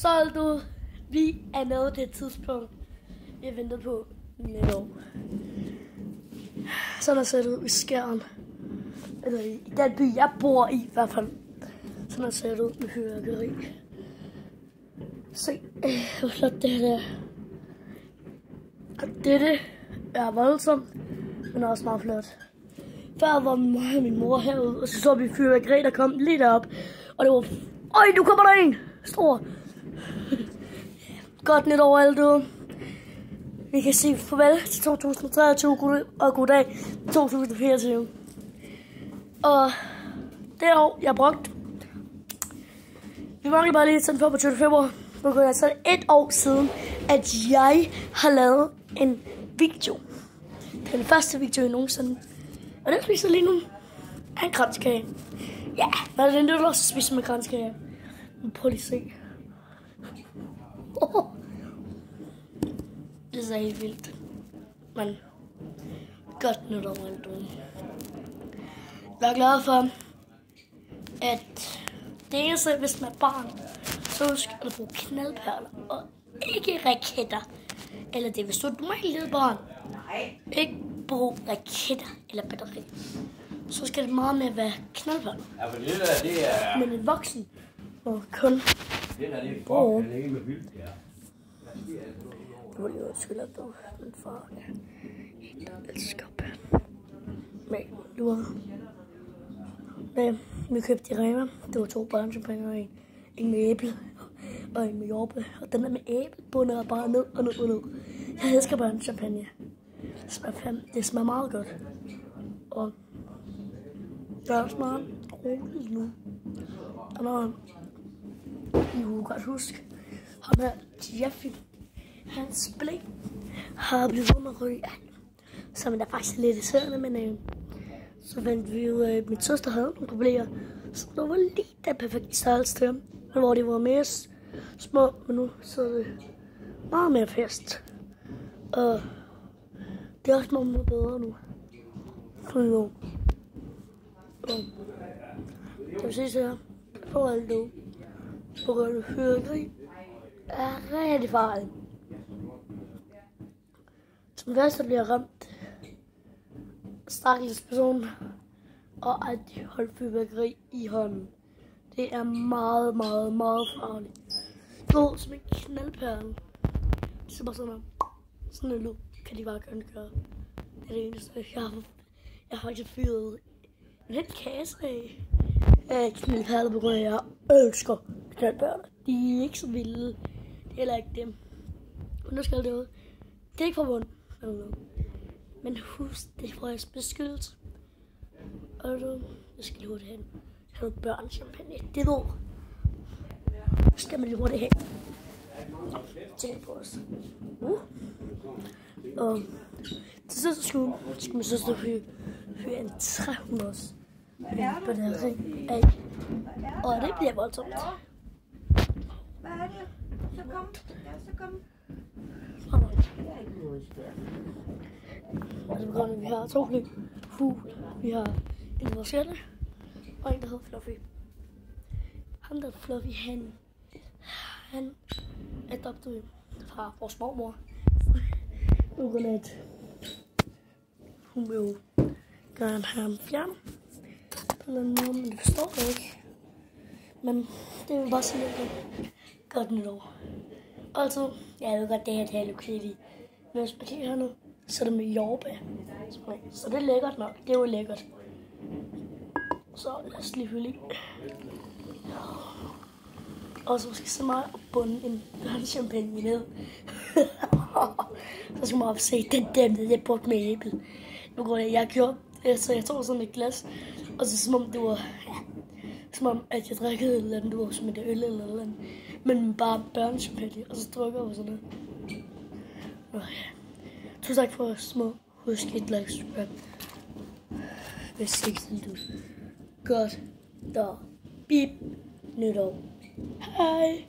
Så du, vi er nået det tidspunkt, vi har ventet på lidt år. Sådan er set ud i Skjern. Eller i den by, jeg bor i hvert fald. Sådan er set ud med fyrværkeri. Se, hvor flot det her er. Og dette er voldsomt, men også meget flot. Før var min mor herude, og så vi fyrværkeri, der kom lige derop. Og det var, øj, nu kommer der en! Stor. Godt nyt over alt du. Vi kan sige farvel til 2023 og goddag 2024. Og det år, jeg brugt. Vi mangler bare lige sådan på 20. februar. Nu kan jeg så 1 år siden, at jeg har lavet en video. Det er den første video, jeg nogensinde. Og den spiser lige nu en kranskage. Ja, hvad er det, du også spiser med kranskage? Prøv lige at se. Det er så helt vildt. Men godt nyt over alt. Jeg er glad for, at det eneste, hvis man er barn, så husk at bruge knaldperler og ikke raketter. Eller det, hvis du er et normalt lille barn. Ikke bruge raketter eller batteri. Så skal det meget mere være knaldperler. Ja, for det er... Men en voksen må kun... Det er det for, det er ikke med vildt, ja. Nu vil jeg undskylde, at min far helt elsker børn. Men nu vi købte de Rema. Det var 2 børnechampagne, en med æble og en med jordbær. Og den der med æble bunder bare ned og ned og ned. Jeg elsker børnechampagne. Det smager meget godt. Og det er også meget roligt nu. Og når I kunne godt huske, ham her Jeffy, hans blæ har blevet ved med at ryge af. Så man er faktisk lidt irriterende, men så fandt vi ud af, at min søster havde nogle problemer. Så det var lige den perfekte størrelse til ham. Men hvor de var mere små, men nu så er det meget mere fest. Og det er også meget bedre nu. Og det vil sige så, for alt nu, på grund af fyrværkeri, er rigtig farligt. Som første bliver ramt, stakkels person, og at de holder fyrværkeri i hånden. Det er meget, meget, meget farligt. Det er som en knaldperle. Det er bare sådan en lyd, kan de bare gøre. Det er det eneste, jeg har faktisk fyret en hel kasse af knaldperler, på grund af, at jeg elsker knaldperler. De er ikke så vilde. Det er heller ikke dem. Men nu skal det ud. Det er ikke forbundet. Men husk, det er for jeres beskyttelse. Og jeg skal lige hurtigt hen. Jeg har noget børnechampagne. Det ved. Skal man lige hurtigt hen. Tænk på os. Og til sidste skole skal min søster hyre en 300 på den her ring af. Og det bliver voldsomt. Hvad er det? Så kom. Ja, så kom. Altså, vi har 2 fly. Vi har en forskellig og en, der hedder Fluffy. Ham der Fluffy, han er adoptet fra vores mormor. Nu går det. Hun vil jo gerne have ham fjernet. På en eller anden måde, men det forstår jeg ikke. Men det vil bare sige lidt godt nytår. Altså, jeg ved godt, det her er Hello Kitty. Men hvis man kigger hernede, så er det med jordbær. Så det er lækkert nok. Det er jo lækkert. Så lad os lige fylde i. Og så måske så meget at bunde en børnechampagne ned. Så skal man op se den dæmte, det er brugt med æble. Nu går jeg gjorde, så jeg tog sådan et glas. Og så som om det var, som om at jeg drikkede et eller andet, det var som et øl eller andet. Men bare børnechampagne, og så drukker jeg sådan noget. Nå ja. Tusind tak for små. Husk et like, subscribe. Hvis ikke du godt, der bip nytår. Hej.